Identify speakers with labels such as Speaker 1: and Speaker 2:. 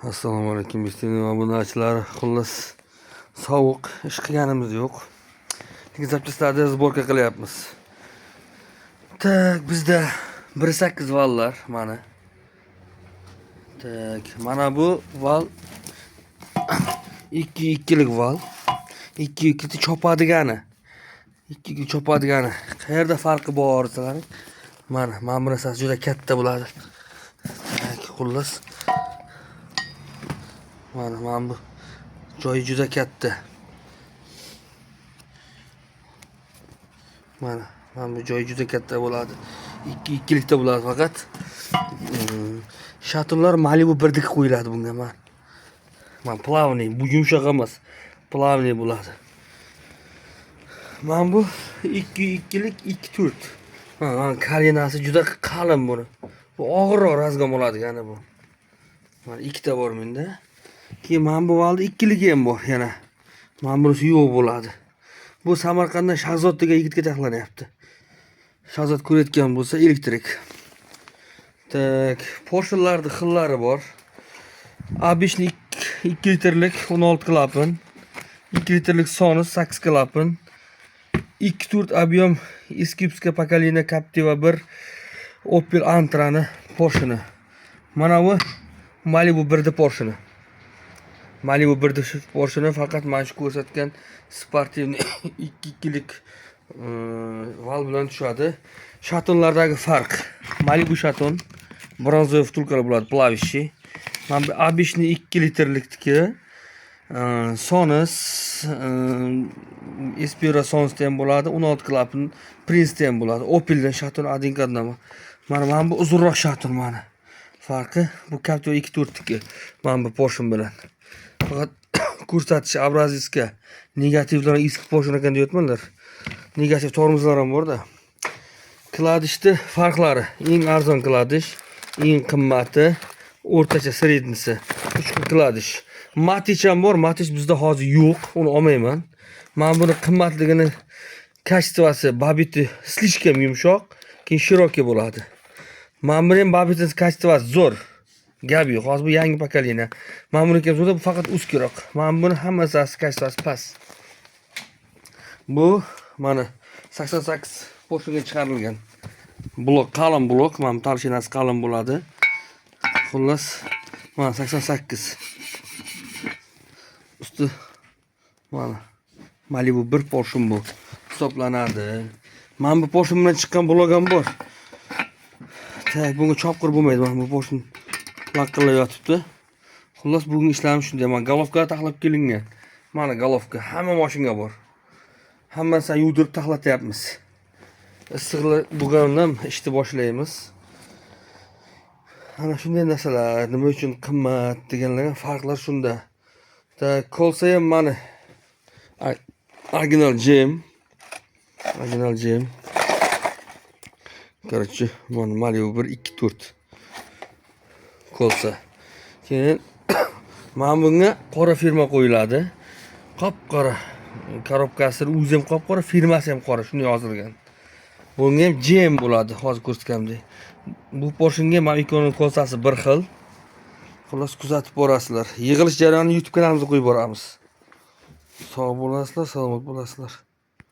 Speaker 1: Assalomu alaykum do'stlar va obunachilar. Xullas, sovuq ish qilganimiz yo'q. Lekin zapchastlarni sborka qilyapmiz. Tak, bizda 1.8 vallar mana. Tak, mana bu val 2.2lik val. 2.2 chopadigani. 2.2 chopadigani. Qayerda farqi bor desalar, mana bu narsasi juda katta bo'ladi. Tak, xullas mana bu joyi juda katta. Mana bu joyi juda katta bo'ladi. 2.2likda bo'ladi faqat. Shatunlar Malibu 1dik qo'yiladi bunga mana plavniy, bu yumshoq emas. Plavniy bo'ladi. Mana bu 2.2lik 2.4. Mana kalinasi juda qalin buni. Bu og'irroq razgom bo'ladi yana bu. Mana ikkita bor menda. Keyin mana bu valda 2ligi ham bor yana. Mana bunisi yo'q bo'ladi. Bu Samarqanddan Shahzod degan yigitga taxlanyapti. Shahzod ko'rayotgan bo'lsa elektrik. Tak, Porsche'larning xillari bor. A5 lik 2 litrlik 16 klapan, 2 litrlik Sonus 8 klapan, 2.4 объем Eskipska pokoleniya Captiva 1 Opel Antra'ni Porsche'ni. Mana bu Malibu 1da Porsche'ni. Malibu 1da Porsche'ni faqat mana shu ko'rsatgan sportivniy 2.2lik val bilan tushadi. Shatunlardagi farq. Malibu shaton bronzoviy vtulkalar bo'ladi, plavishi. Mana bu A5 ni 2 litrlikniki Sonus Espira Sonus ham bo'ladi, 16 klapan Prince ham bo'ladi. Opeldan shaton adinkadan. Mana bu uzunroq shaton mana. Farqi bu Captiva 2.4niki. Mana bu Porsche bilan. Faqat ko'rsatish obrazizga negativlar eski Porsche ekan deyotmanlar. Negativ tormozlar ham bor-da. Kladishni farqlari: eng arzon kladish, eng qimmati, o'rtacha srednisi. 3 xil kladish. Matich ham bor, Matich bizda hozir yo'q, uni olmayman. Men buni qimmatligini kachtvasi, babiti slishkam yumshoq, keyin shiroki bo'ladi. Men buni ham babitining kachtvasi zo'r. Gap yo'q, hozir bu yangi pokoleniya. Men buni ham zo'da, bu faqat uskiroq. Men buni hammasi kachtvasi past. Bu mana 88 Porsche'ga chiqarilgan. Blok, qalin blok, mana talshinasi qalin bo'ladi. Xullas, mana 88. Usti mana Malibu 1 Porsche bu hisoblanadi. Mana bu Porsche bilan chiqqan blok ham bor. Tak, bunga chopqir bo'lmaydi. Mana bu Porsche laqillab yotibdi. Xullas, bugun ishlarimiz shunday. Mana golovka taxlab kelingan. Mana golovka, hamma mashinaga bor. Hammasini yuvdirib taxlatyapmiz. Issiqlik bo'lgandan ishni boshlaymiz. Ana shunday narsalar, nima uchun qimmat deganlar farqlar shunda. Tak, kolsa ham mana original gem. Короче, mana Malibu 1 2.4 kolsa. Keyin mana bunga qora firma qo'yiladi. Qop-qora. Korobkasi o'zi ham qop-qora, firmasi ham qora, shunday yozilgan. Bunga ham GM bo'ladi, hozir ko'rsatganimdek. Bu Porsche'ga mana ikkovining kolsasi bir xil. Xullas, kuzatib borasizlar. Yig'ilish jarayonini YouTube kanalimizga qo'yib boramiz. Sog' bo'lasizlar, salomat bo'lasizlar.